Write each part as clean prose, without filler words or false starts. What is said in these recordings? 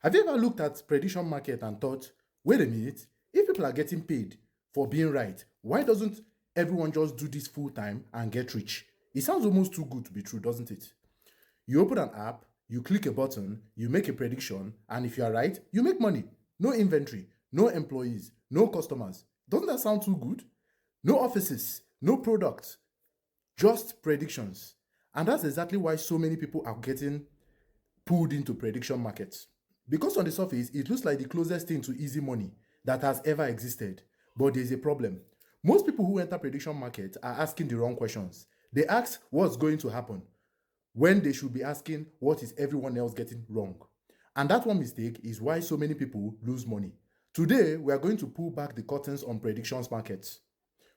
Have you ever looked at prediction market and thought, wait a minute, if people are getting paid for being right, why doesn't everyone just do this full time and get rich? It sounds almost too good to be true, doesn't it? You open an app, you click a button, you make a prediction, and if you are right, you make money. No inventory, no employees, no customers. Doesn't that sound too good? No offices, no products, just predictions. And that's exactly why so many people are getting pulled into prediction markets. Because on the surface, it looks like the closest thing to easy money that has ever existed. But there's a problem. Most people who enter prediction markets are asking the wrong questions. They ask what's going to happen when they should be asking what is everyone else getting wrong. And that one mistake is why so many people lose money. Today, we are going to pull back the curtains on predictions markets.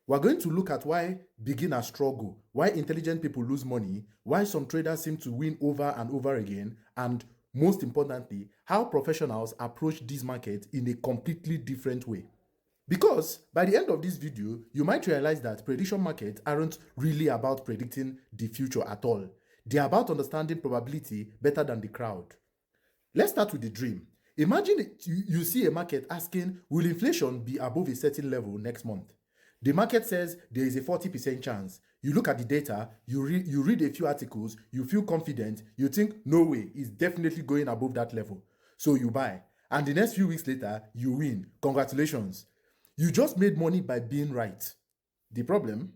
We're going to look at why beginners struggle, why intelligent people lose money, why some traders seem to win over and over again, and most importantly, how professionals approach this market in a completely different way. Because by the end of this video, you might realize that prediction markets aren't really about predicting the future at all. They're about understanding probability better than the crowd. Let's start with the dream. Imagine you see a market asking, will inflation be above a certain level next month? The market says there is a 40% chance. You look at the data, you read a few articles, you feel confident, you think, no way, it's definitely going above that level. So you buy. And the next few weeks later, you win. Congratulations. You just made money by being right. The problem?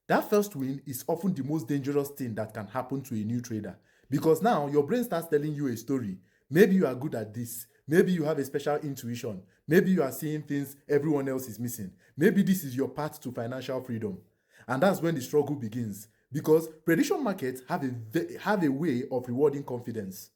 That first win is often the most dangerous thing that can happen to a new trader. Because now your brain starts telling you a story. Maybe you are good at this. Maybe you have a special intuition. Maybe you are seeing things everyone else is missing. Maybe this is your path to financial freedom. And that's when the struggle begins. Because prediction markets have a way of rewarding confidence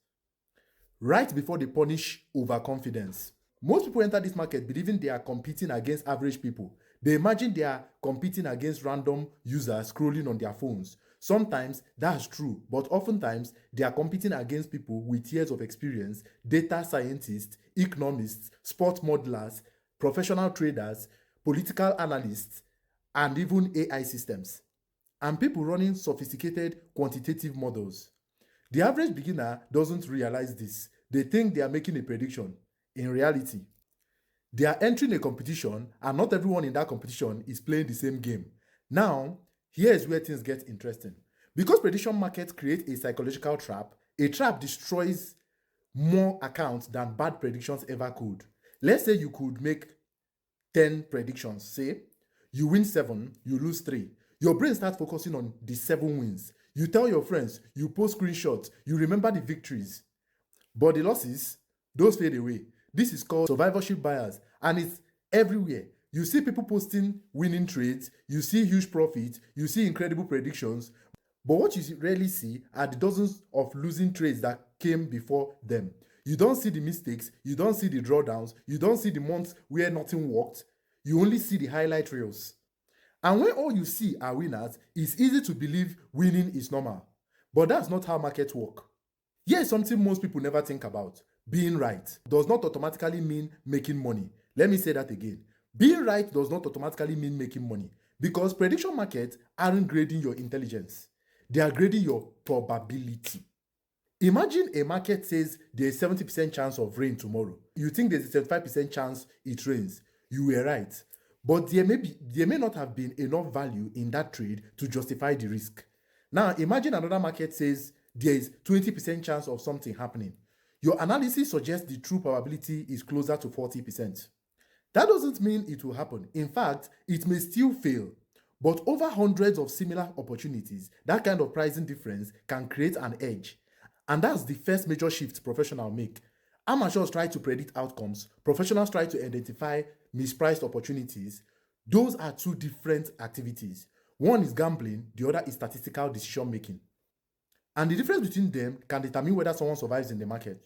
right before they punish overconfidence. Most people enter this market believing they are competing against average people. They imagine they are competing against random users scrolling on their phones. Sometimes that's true, but oftentimes they are competing against people with years of experience, data scientists, economists, sport modelers, professional traders, political analysts, and even AI systems. And people running sophisticated quantitative models. The average beginner doesn't realize this. They think they are making a prediction. In reality, they are entering a competition and not everyone in that competition is playing the same game. Now, here is where things get interesting. Because prediction markets create a psychological trap, a trap destroys more accounts than bad predictions ever could. Let's say you could make 10 predictions. Say, you win 7, you lose 3. Your brain starts focusing on the 7 wins. You tell your friends, you post screenshots, you remember the victories. But the losses, those fade away. This is called survivorship bias, and it's everywhere. You see people posting winning trades, you see huge profits, you see incredible predictions, but what you rarely see are the dozens of losing trades that came before them. You don't see the mistakes, you don't see the drawdowns, you don't see the months where nothing worked, you only see the highlight reels. And when all you see are winners, it's easy to believe winning is normal. But that's not how markets work. Here's something most people never think about. Being right does not automatically mean making money. Let me say that again. Being right does not automatically mean making money because prediction markets aren't grading your intelligence. They are grading your probability. Imagine a market says there's 70% chance of rain tomorrow. You think there's a 75% chance it rains. You were right. But there may not have been enough value in that trade to justify the risk. Now imagine another market says there is 20% chance of something happening. Your analysis suggests the true probability is closer to 40%. That doesn't mean it will happen. In fact, it may still fail. But over hundreds of similar opportunities, that kind of pricing difference can create an edge. And that's the first major shift professionals make. Amateurs try to predict outcomes. Professionals try to identify mispriced opportunities. Those are two different activities. One is gambling, the other is statistical decision making. And the difference between them can determine whether someone survives in the market.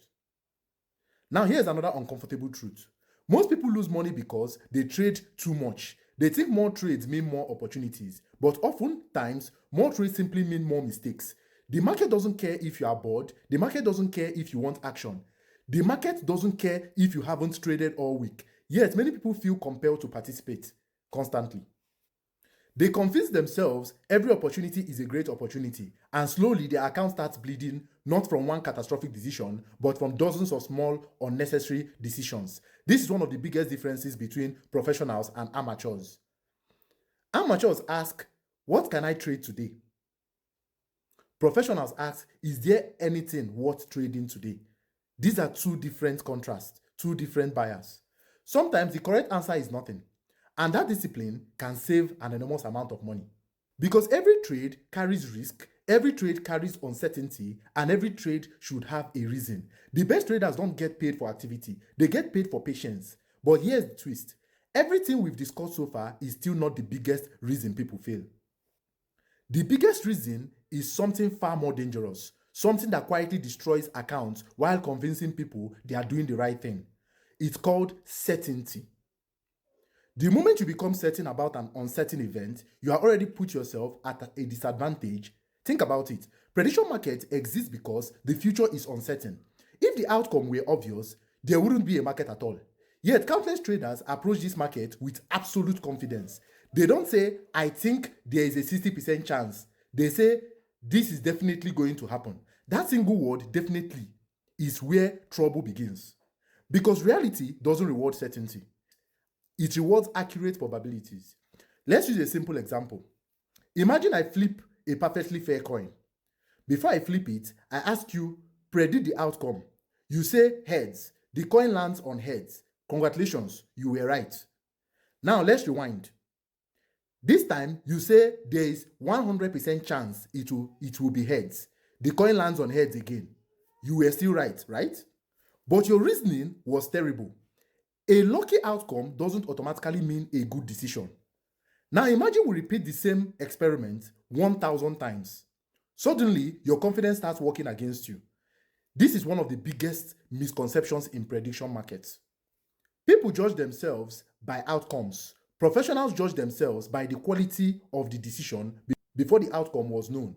Now, here's another uncomfortable truth. Most people lose money because they trade too much. They think more trades mean more opportunities, but oftentimes, more trades simply mean more mistakes. The market doesn't care if you are bored. The market doesn't care if you want action. The market doesn't care if you haven't traded all week. Yet, many people feel compelled to participate constantly. They convince themselves every opportunity is a great opportunity, and slowly their account starts bleeding not from one catastrophic decision, but from dozens of small, unnecessary decisions. This is one of the biggest differences between professionals and amateurs. Amateurs ask, what can I trade today? Professionals ask, is there anything worth trading today? These are two different contrasts, two different buyers. Sometimes the correct answer is nothing, and that discipline can save an enormous amount of money. Because every trade carries risk, every trade carries uncertainty, and every trade should have a reason. The best traders don't get paid for activity, they get paid for patience. But here's the twist: everything we've discussed so far is still not the biggest reason people fail. The biggest reason is something far more dangerous, something that quietly destroys accounts while convincing people they are doing the right thing. It's called certainty. The moment you become certain about an uncertain event, you have already put yourself at a disadvantage. Think about it. Prediction markets exist because the future is uncertain. If the outcome were obvious, there wouldn't be a market at all. Yet, countless traders approach this market with absolute confidence. They don't say, I think there is a 60% chance. They say, this is definitely going to happen. That single word, definitely, is where trouble begins. Because reality doesn't reward certainty, it rewards accurate probabilities. Let's use a simple example. Imagine I flip a perfectly fair coin. Before I flip it, I ask you, predict the outcome. You say heads. The coin lands on heads. Congratulations, you were right. Now let's rewind. This time, you say there is 100% chance it will be heads. The coin lands on heads again. You were still right, right? But your reasoning was terrible. A lucky outcome doesn't automatically mean a good decision. Now imagine we repeat the same experiment 1,000 times. Suddenly, your confidence starts working against you. This is one of the biggest misconceptions in prediction markets. People judge themselves by outcomes. Professionals judge themselves by the quality of the decision before the outcome was known.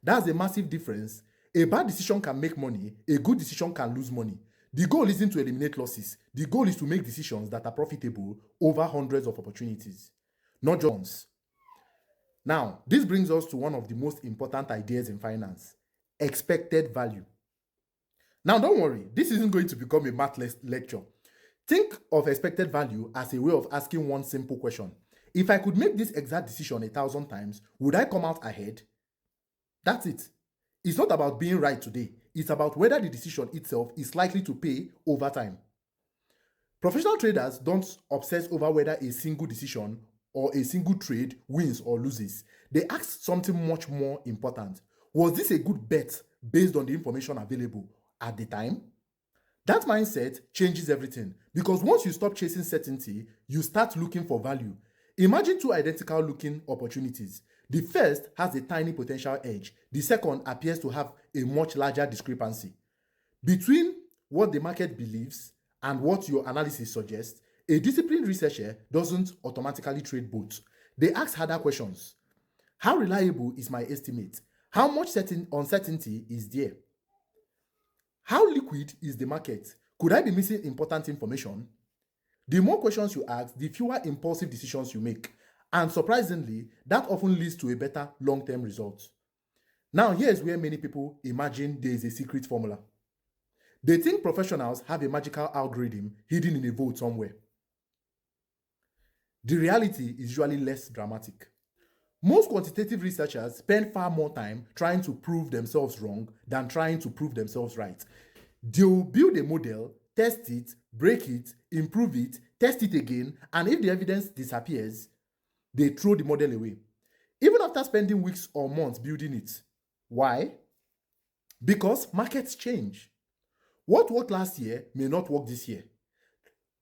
That's a massive difference. A bad decision can make money, a good decision can lose money. The goal isn't to eliminate losses. The goal is to make decisions that are profitable over hundreds of opportunities, not just once. Now, this brings us to one of the most important ideas in finance: expected value. Now, don't worry, this isn't going to become a math lecture. Think of expected value as a way of asking one simple question. If I could make this exact decision 1,000 times, would I come out ahead? That's it. It's not about being right today. It's about whether the decision itself is likely to pay over time. Professional traders don't obsess over whether a single decision or a single trade wins or loses. They ask something much more important. Was this a good bet based on the information available at the time? That mindset changes everything, because once you stop chasing certainty, you start looking for value. Imagine two identical looking opportunities. The first has a tiny potential edge. The second appears to have a much larger discrepancy. Between what the market believes and what your analysis suggests, a disciplined researcher doesn't automatically trade both. They ask harder questions. How reliable is my estimate? How much uncertainty is there? How liquid is the market? Could I be missing important information? The more questions you ask, the fewer impulsive decisions you make. And surprisingly, that often leads to a better long-term result. Now, here's where many people imagine there is a secret formula. They think professionals have a magical algorithm hidden in a vault somewhere. The reality is usually less dramatic. Most quantitative researchers spend far more time trying to prove themselves wrong than trying to prove themselves right. They'll build a model, test it, break it, improve it, test it again, and if the evidence disappears, they throw the model away, even after spending weeks or months building it. Why? Because markets change. What worked last year may not work this year.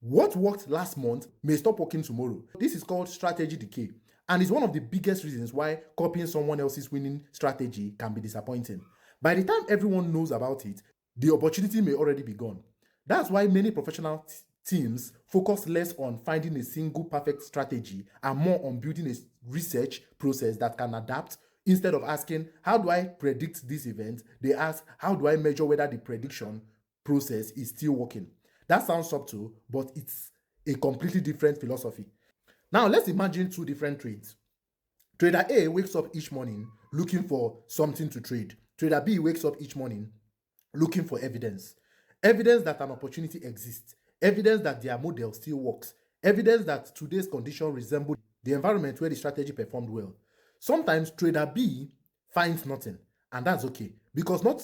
What worked last month may stop working tomorrow. This is called strategy decay, and it's one of the biggest reasons why copying someone else's winning strategy can be disappointing. By the time everyone knows about it, the opportunity may already be gone. That's why many professional teams focus less on finding a single perfect strategy and more on building a research process that can adapt. Instead of asking, how do I predict this event? They ask, how do I measure whether the prediction process is still working? That sounds subtle, but it's a completely different philosophy. Now, let's imagine two different trades. Trader A wakes up each morning looking for something to trade. Trader B wakes up each morning looking for evidence. Evidence that an opportunity exists. Evidence that their model still works. Evidence that today's condition resemble the environment where the strategy performed well. Sometimes trader B finds nothing, and that's okay because not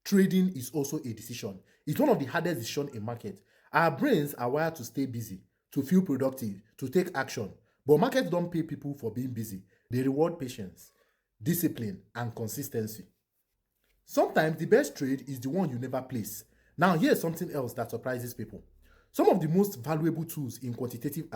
trading is also a decision. It's one of the hardest decisions in market. Our brains are wired to stay busy, to feel productive, to take action. But markets don't pay people for being busy. They reward patience, discipline, and consistency. Sometimes the best trade is the one you never place. Now, here's something else that surprises people. Some of the most valuable tools in quantitative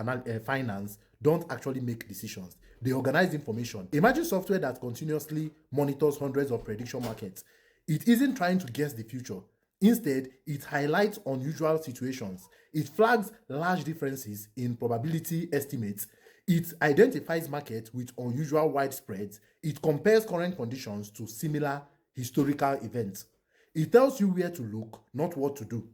finance don't actually make decisions. They organize information. Imagine software that continuously monitors hundreds of prediction markets. It isn't trying to guess the future. Instead, it highlights unusual situations. It flags large differences in probability estimates. It identifies markets with unusual widespreads. It compares current conditions to similar historical events. It tells you where to look, not what to do.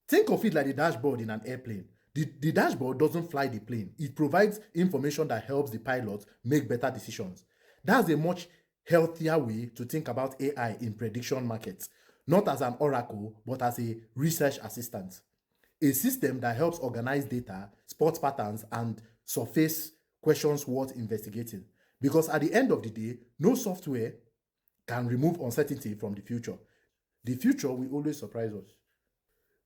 Think of it like the dashboard in an airplane. The dashboard doesn't fly the plane. It provides information that helps the pilot make better decisions. That's a much healthier way to think about AI in prediction markets, not as an oracle, but as a research assistant. A system that helps organize data, spot patterns, and surface questions worth investigating. Because at the end of the day, no software can remove uncertainty from the future. The future will always surprise us.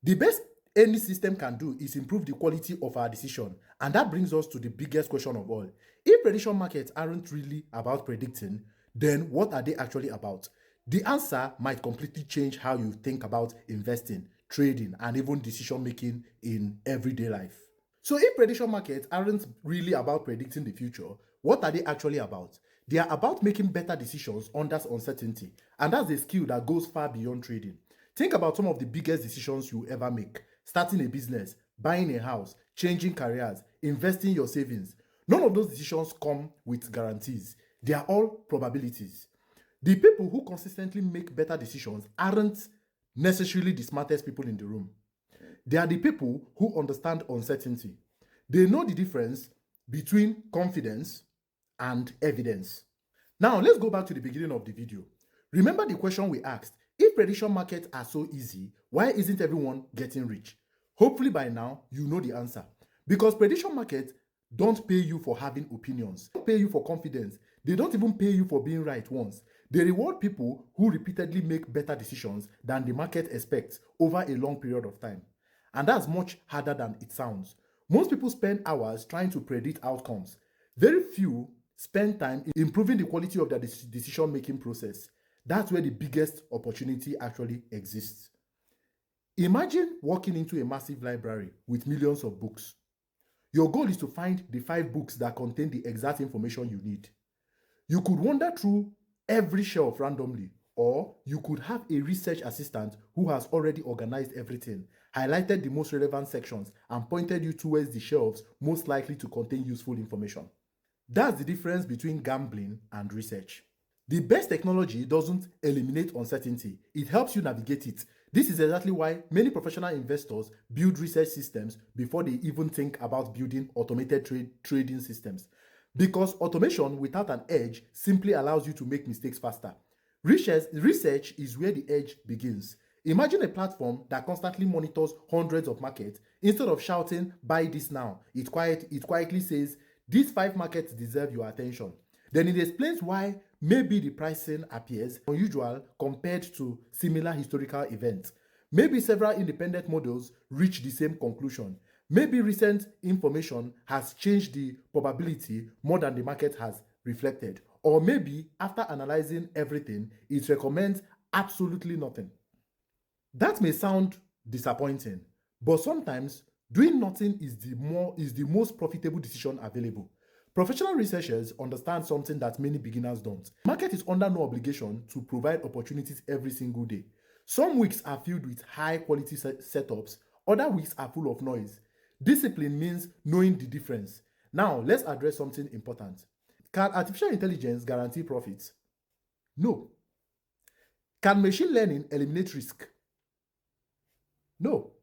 The best any system can do is improve the quality of our decision. And that brings us to the biggest question of all. If prediction markets aren't really about predicting, then what are they actually about? The answer might completely change how you think about investing, trading, and even decision making in everyday life. So if prediction markets aren't really about predicting the future, what are they actually about? They are about making better decisions under uncertainty, and that's a skill that goes far beyond trading. Think about some of the biggest decisions you ever make: starting a business, buying a house, changing careers, investing your savings. None of those decisions come with guarantees. They are all probabilities. The people who consistently make better decisions aren't necessarily the smartest people in the room. They are the people who understand uncertainty. They know the difference between confidence and evidence. Now, let's go back to the beginning of the video. Remember the question we asked: if prediction markets are so easy, why isn't everyone getting rich? Hopefully by now, you know the answer. Because prediction markets don't pay you for having opinions. They pay you for confidence. They don't even pay you for being right once. They reward people who repeatedly make better decisions than the market expects over a long period of time. And that's much harder than it sounds. Most people spend hours trying to predict outcomes. Very few spend time improving the quality of their decision-making process. That's where the biggest opportunity actually exists. Imagine walking into a massive library with millions of books. Your goal is to find the 5 books that contain the exact information you need. You could wander through every shelf randomly, or you could have a research assistant who has already organized everything, highlighted the most relevant sections, and pointed you towards the shelves most likely to contain useful information. That's the difference between gambling and research. The best technology doesn't eliminate uncertainty, it helps you navigate it. This is exactly why many professional investors build research systems before they even think about building automated trading systems. Because automation without an edge simply allows you to make mistakes faster. Research is where the edge begins. Imagine a platform that constantly monitors hundreds of markets. Instead of shouting, "buy this now," it quietly says, "these 5 markets deserve your attention." Then it explains why maybe the pricing appears unusual compared to similar historical events. Maybe several independent models reach the same conclusion. Maybe recent information has changed the probability more than the market has reflected. Or maybe after analyzing everything, it recommends absolutely nothing. That may sound disappointing, but sometimes doing nothing is the most profitable decision available. Professional researchers understand something that many beginners don't. The market is under no obligation to provide opportunities every single day. Some weeks are filled with high quality setups, other weeks are full of noise. Discipline means knowing the difference. Now, let's address something important. Can artificial intelligence guarantee profits? No. Can machine learning eliminate risk? No.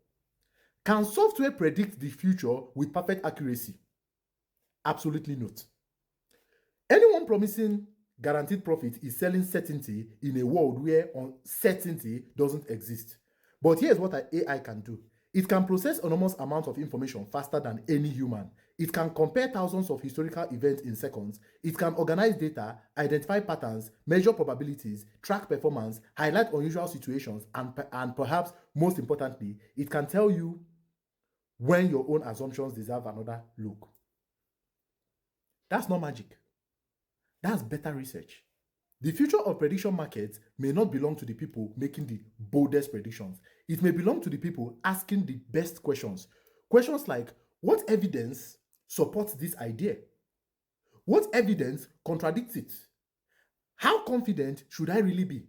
Can software predict the future with perfect accuracy? Absolutely not. Anyone Anyone promising guaranteed profit is selling certainty in a world where uncertainty doesn't exist. But here's what AI can do. It can process enormous amounts of information faster than any human. It can compare thousands of historical events in seconds. It can organize data, identify patterns, measure probabilities, track performance, highlight unusual situations, and perhaps most importantly, it can tell you when your own assumptions deserve another look. That's not magic. That's better research. The future of prediction markets may not belong to the people making the boldest predictions. It may belong to the people asking the best questions. Questions like, what evidence supports this idea? What evidence contradicts it? How confident should I really be?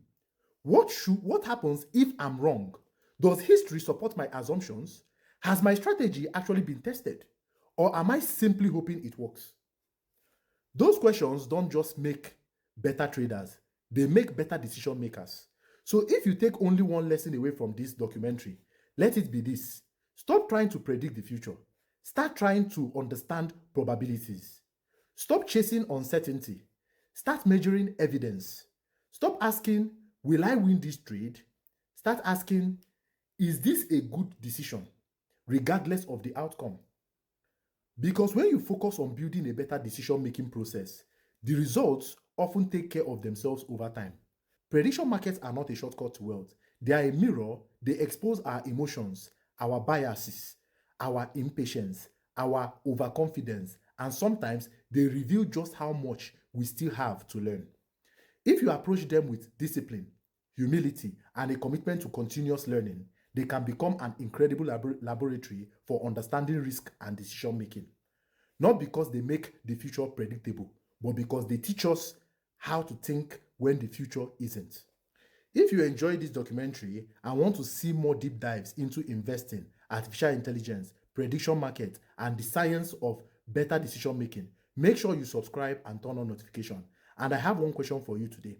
What happens if I'm wrong? Does history support my assumptions? Has my strategy actually been tested? Or am I simply hoping it works? Those questions don't just make better traders, they make better decision makers. So if you take only one lesson away from this documentary, let it be this. Stop trying to predict the future. Start trying to understand probabilities. Stop chasing uncertainty. Start measuring evidence. Stop asking, will I win this trade? Start asking, is this a good decision, regardless of the outcome? Because when you focus on building a better decision-making process, the results often take care of themselves over time. Prediction markets are not a shortcut to wealth. They are a mirror. They expose our emotions, our biases, our impatience, our overconfidence, and sometimes they reveal just how much we still have to learn. If you approach them with discipline, humility, and a commitment to continuous learning, they can become an incredible laboratory for understanding risk and decision making. Not because they make the future predictable, but because they teach us how to think when the future isn't. If you enjoyed this documentary and want to see more deep dives into investing, artificial intelligence, prediction market, and the science of better decision making, make sure you subscribe and turn on notification. And I have one question for you today.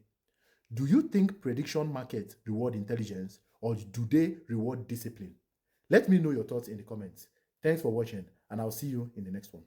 Do you think prediction markets reward intelligence or do they reward discipline? Let me know your thoughts in the comments. Thanks for watching and I'll see you in the next one.